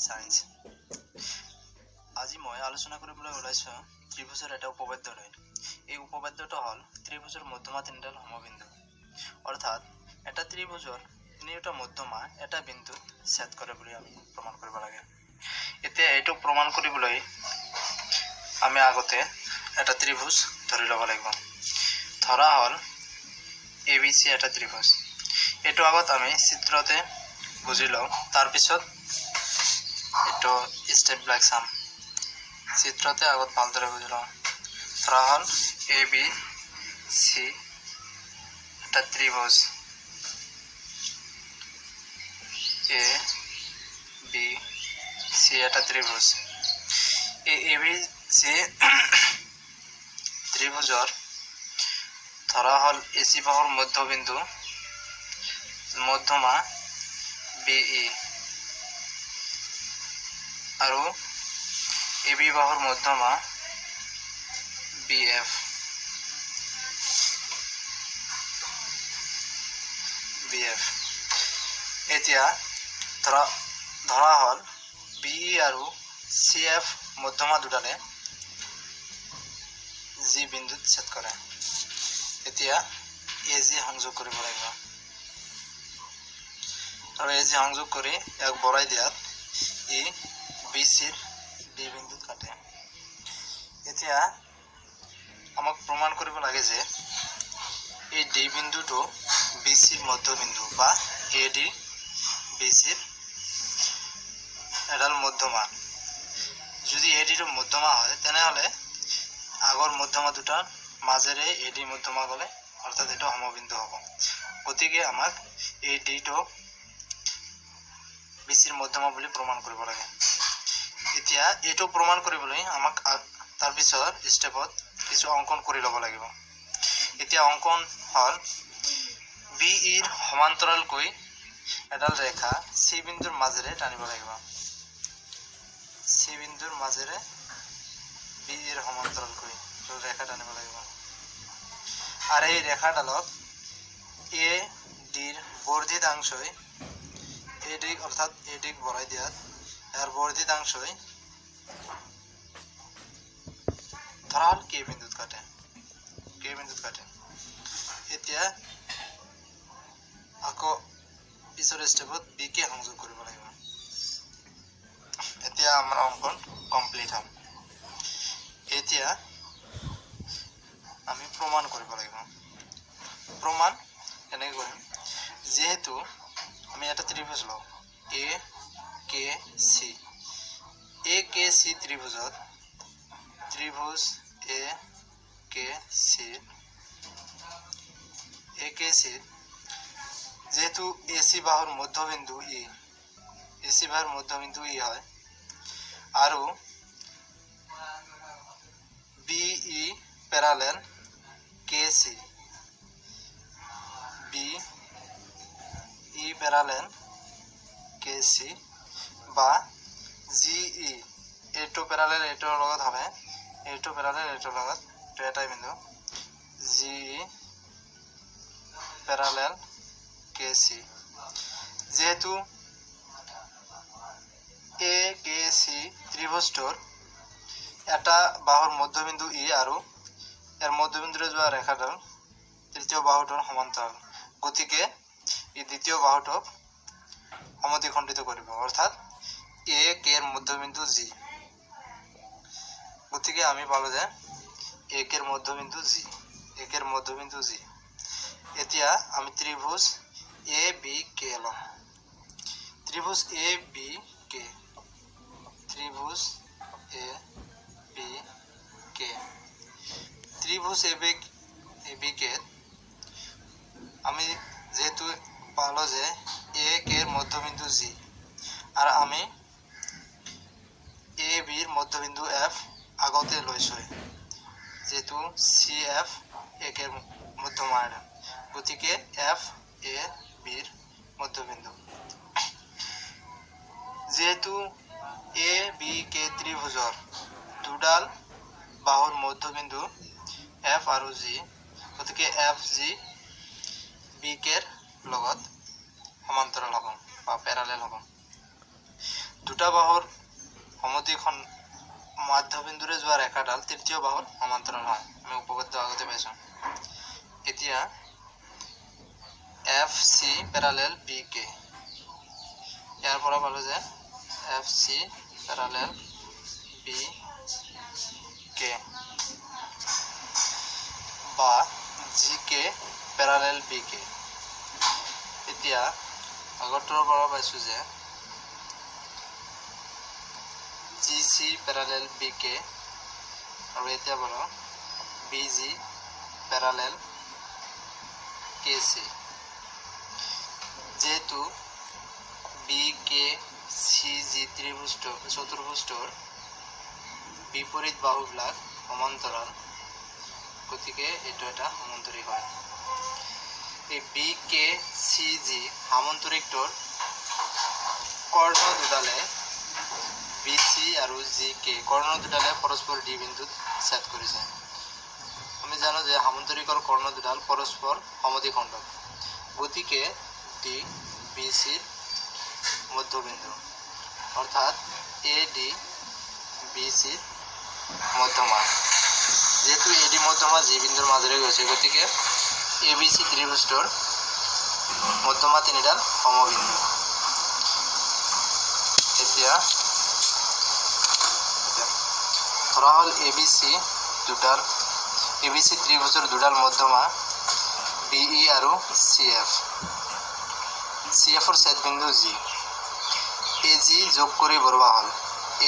Science আজি মই আলোচনা কৰিবলৈ ওলাইছো ত্ৰিভুজৰ এটা উপপাদ্য লৈ। এই উপপাদ্যটো হল ত্ৰিভুজৰ মধ্যমা তিনিডাল সমবিন্দু, অৰ্থাৎ এটা ত্ৰিভুজৰ তিনিটা মধ্যমা এটা বিন্দুত ছেদ কৰে বুলি আমি প্ৰমাণ কৰিব লাগে। এতিয়া এইটো প্ৰমাণ কৰিবলৈ আমি আগতে এটা ত্ৰিভুজ ধৰি ল'ব লাগিব। ধৰা হল ABC এটা ত্ৰিভুজ। এইটো আগত আমি চিত্ৰতে বুজি লওঁ, তাৰ পিছত এইটো স্টেপ বিলাক চাম। চিত্ৰতে আগত ভালদৰে বুজি লওঁ। ধৰা হল ABC এটা ত্ৰিভুজ, ABC এটা ত্ৰিভুজ। এই ABC ত্ৰিভুজৰ ধৰা হল AC বাহুৰ মধ্যবিন্দু মধ্যমা BE আৰু AB বাহুৰ মধ্যমা BF। এতিয়া ধৰা হল BE আৰু CF মধ্যমা দুডালে G বিন্দুত ছেদ কৰে। এতিয়া AG সংযোগ কৰিব লাগিব আৰু AG সংযোগ কৰি ইয়াক বঢ়াই দিয়াত ই BCৰ D বিন্দুত কাটে। এতিয়া আমাক প্ৰমাণ কৰিব লাগে যে এই D বিন্দুটো BCৰ মধ্যবিন্দু বা AD BCৰ এডাল মধ্যমা। যদি AD টো মধ্যমা হয় তেনেহলে আগৰ মধ্যমা দুটাৰ মাজেৰে AD মধ্যমা গলে অৰ্থাৎ এটা সমবিন্দু হ'ব। গতিকে আমাক এই D টো BCৰ মধ্যমা বুলি প্ৰমাণ কৰিব লাগে। এতিয়া এইটো প্ৰমাণ কৰিবলৈ আমাক তাৰ পিছৰ স্টেপত কিছু অঙ্কন কৰি ল'ব লাগিব। এতিয়া অঙ্কন হল BEৰ সমান্তৰালকৈ এডাল ৰেখা C বিন্দুৰ মাজেৰে টানিব লাগিব। C বিন্দুৰ মাজেৰে BEৰ সমান্তৰালকৈ ৰেখা টানিব লাগিব। আৰু এই ৰেখাডালক ADৰ বৰ্ধিতাংশই AD অৰ্থাৎ ADক বঢ়াই দিয়াত ইয়াৰ বৰ্ধিতাংশই ধৰা হল K বিন্দুত কাটে। এতিয়া আকৌ পিছৰ স্টেপত BK সংযোগ কৰিব লাগিব। এতিয়া আমাৰ অঙ্কন কমপ্লিট হ'ল। এতিয়া আমি প্ৰমাণ কৰিব লাগিব। প্ৰমাণ কেনেকৈ কৰিম? যেহেতু আমি এটা ত্ৰিভুজ লওঁ AKC ত্ৰিভুজত ত্ৰিভুজ AKC যেহেতু AC বাহুৰ মধ্যবিন্দু E হয় আৰু BE প্যাৰালাল KC বা GE এইটো প্যাৰালাল এইটোৰ লগত হবে, এইটো প্যাৰালাল এইটোৰ লগত, তো এটাই বিন্দু GE প্যাৰালাল KC। যেহেতু AKC ত্ৰিভুজটোৰ এটা বাহুৰ মধ্যবিন্দু E আৰু এৰ মধ্যবিন্দুৰে যোৱা ৰেখাডাল তৃতীয় বাহুটোৰ সমান্তৰাল, গতিকে এই দ্বিতীয় বাহুটোক সমদ্বিখণ্ডিত কৰিব, অৰ্থাৎ AK এর মধ্যবিন্দু G। গতিকে আমি পালো যে AK এর মধ্যবিন্দু G। এতিয়া আমি ত্রিভুজ ABK লম। ত্রিভুজ ABK আমি যেহেতু পালো যে AK এর মধ্যবিন্দু G আর আমি AB এর মধ্যবিন্দু F আগতে লৈছো, যেহেতু CF AK এর মধ্যমা, গতিকে FAB এর মধ্যবিন্দু। যেহেতু ABK ত্ৰিভুজৰ দুডাল বাহুৰ মধ্যবিন্দু F আৰু G, গতিকে FG BK এৰ লগত সমান্তৰাল হব বা প্যাৰালাল হব। দুটা বাহুৰ সমদ্বিখণ্ড মধ্যবিন্দুৰে যোৱা ৰেখাডাল তৃতীয় বাহুৰ সমান্তৰাল হয়। আমি উপপাদ্য আগতে পাইছো। এতিয়া FC প্যাৰালেল BK, ইয়াৰ পৰা পালো যে FC প্যাৰালেল BK বা GK প্যাৰালেল BK। এতিয়া আগৰটোৰ পৰা পাইছো যে GC প্যাৰালেল BK আৰু এতিয়া পালো BG প্যাৰালেল KC। যেহেতু BKCG চতুৰ্ভুজটোৰ বিপৰীত বাহুবিলাক সমান্তৰাল, গতিকে এইটো এটা সামান্তৰিক হয়। এই BKCG সামান্তৰিকটোৰ কৰ্ণ দুডালে BC আৰু GK কৰ্ণ দুডালে পৰস্পৰ D বিন্দুত ছেদ কৰিছে। আমি জানো যে সামান্তৰিকৰ কৰ্ণ দুডাল পৰস্পৰ সমদ্বিখণ্ডক, গতিকে D BCৰ মধ্যবিন্দু, অৰ্থাৎ AD BCৰ মধ্যমা। যেহেতু AD মধ্যমা G বিন্দুৰ মাজেৰে গৈছে, গতিকে ABC ত্ৰিভুজটোৰ মধ্যমা তিনিডাল সমবিন্দু। এতিয়া ধৰা হ'ল ABC ত্ৰিভুজৰ দুডাল মধ্যমা BE আৰু CFৰ ছেদবিন্দু G। AG যোগ কৰি বঢ়োৱা হ'ল,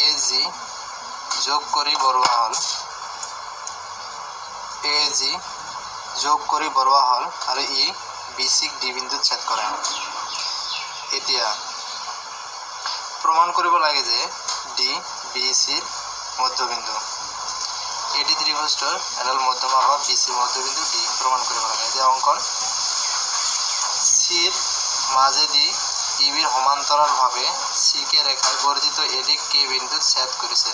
AG যোগ কৰি বঢ়োৱা হ'ল আৰু ই BCক D বিন্দুত ছেদ কৰে। এতিয়া প্ৰমাণ কৰিব লাগে যে D BCৰ মধ্যবিন্দু। AD ত্ৰিভুজটোৰ এডাল মধ্যমা বা BCৰ মধ্যবিন্দু D প্ৰমাণ কৰিব লাগে। এতিয়া অংকন Cৰ মাজেদি EBৰ সমান্তৰালভাৱে CK ৰেখাই বৰ্ধিত ADক K বিন্দুত ছেদ কৰিছে।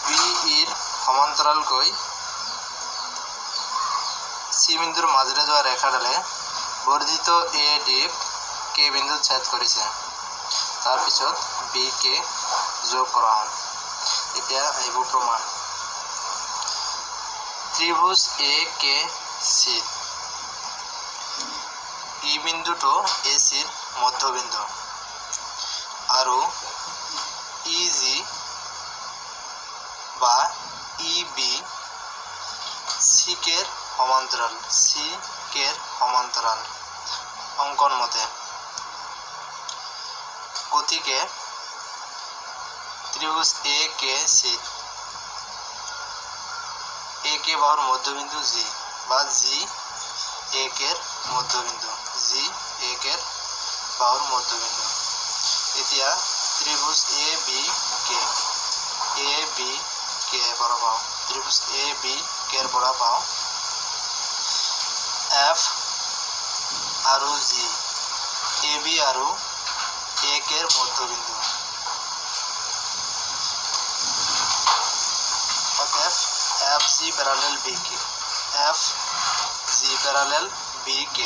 BEৰ সমান্তৰালকৈ C বিন্দুৰ মাজেৰে যোৱা ৰেখাডালে বৰ্ধিত ADক K বিন্দুত ছেদ কৰিছে। তাৰপিছত BK যোগ কৰা হ'ল। এতিয়া আহিব প্ৰমাণ। ত্ৰিভুজ AKC ই বিন্দুটো ACৰ মধ্যবিন্দু আৰু EG বা EB CKৰ সমান্তৰাল অংকন মতে। গতিকে ত্রিভুজ AKC AK বাহুর মধ্যবিন্দু G বা G AK এর মধ্যবিন্দু, G AK এর বাহুর মধ্যবিন্দু। এতিয়া ত্রিভুজ ABK পৰা পাওঁ, ত্ৰিভুজ ABK এৰ পৰা পাওঁ F আৰু G, AB আৰু AK এৰ মধ্যবিন্দু। FG প্যাৰালেল BK, FG প্যাৰালেল BK,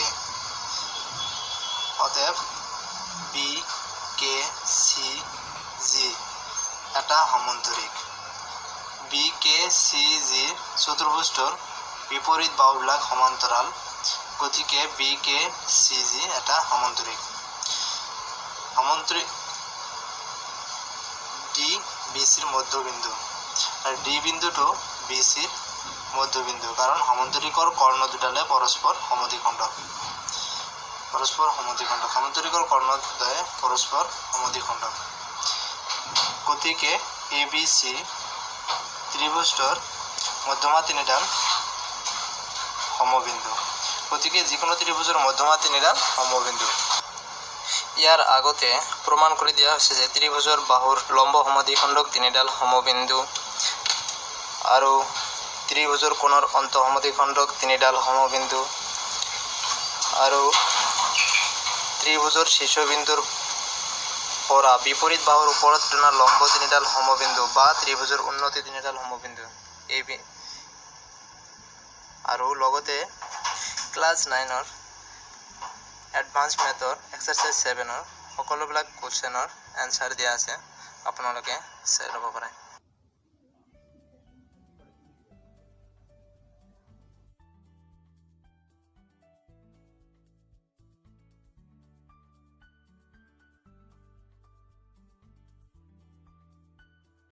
অতএব BKCG এটা সমান্তৰিক। BKCG চতুৰ্ভুজটোৰ বিপৰীত বাহুবিলাক সমান্তৰাল, গতিকে BKCG এটা সমান্তৰিক। D BCৰ মধ্যবিন্দু আৰু D বিন্দুটো BCৰ মধ্যবিন্দু, কাৰণ সমান্তৰিকৰ কৰ্ণ দুডালে পৰস্পৰ সমদ্বিখণ্ডক। সমান্তৰিকৰ কৰ্ণ দুটাই পৰস্পৰ সমদ্বিখণ্ডক, গতিকে ABC ত্ৰিভুজটোৰ মধ্যমা তিনিডাল সমবিন্দু। গতিকে যিকোনো ত্ৰিভুজৰ মধ্যমা তিনিডাল সমবিন্দু। ইয়াৰ আগতে প্ৰমাণ কৰি দিয়া হৈছে যে ত্ৰিভুজৰ বাহুৰ লম্ব সমদ্বিখণ্ডক তিনিডাল সমবিন্দু আৰু ত্ৰিভুজৰ কোণৰ অন্তঃসমদ্বিখণ্ডক তিনিডাল সমবিন্দু আৰু ত্ৰিভুজৰ শীৰ্ষবিন্দুৰ পৰা বিপৰীত বাহুৰ ওপৰত টনা লম্ব তিনিডাল সমবিন্দু বা ত্ৰিভুজৰ উন্নতি তিনিডাল সমবিন্দু AB। আৰু লগতে ক্লাছ 9ৰ এডভান্স মেথৰ এক্সাৰসাইজ 7ৰ সকলোবিলাক কোৱেশ্চনৰ এনসাৰ দিয়া আছে আপোনালোকে চাই ল'ব পাৰে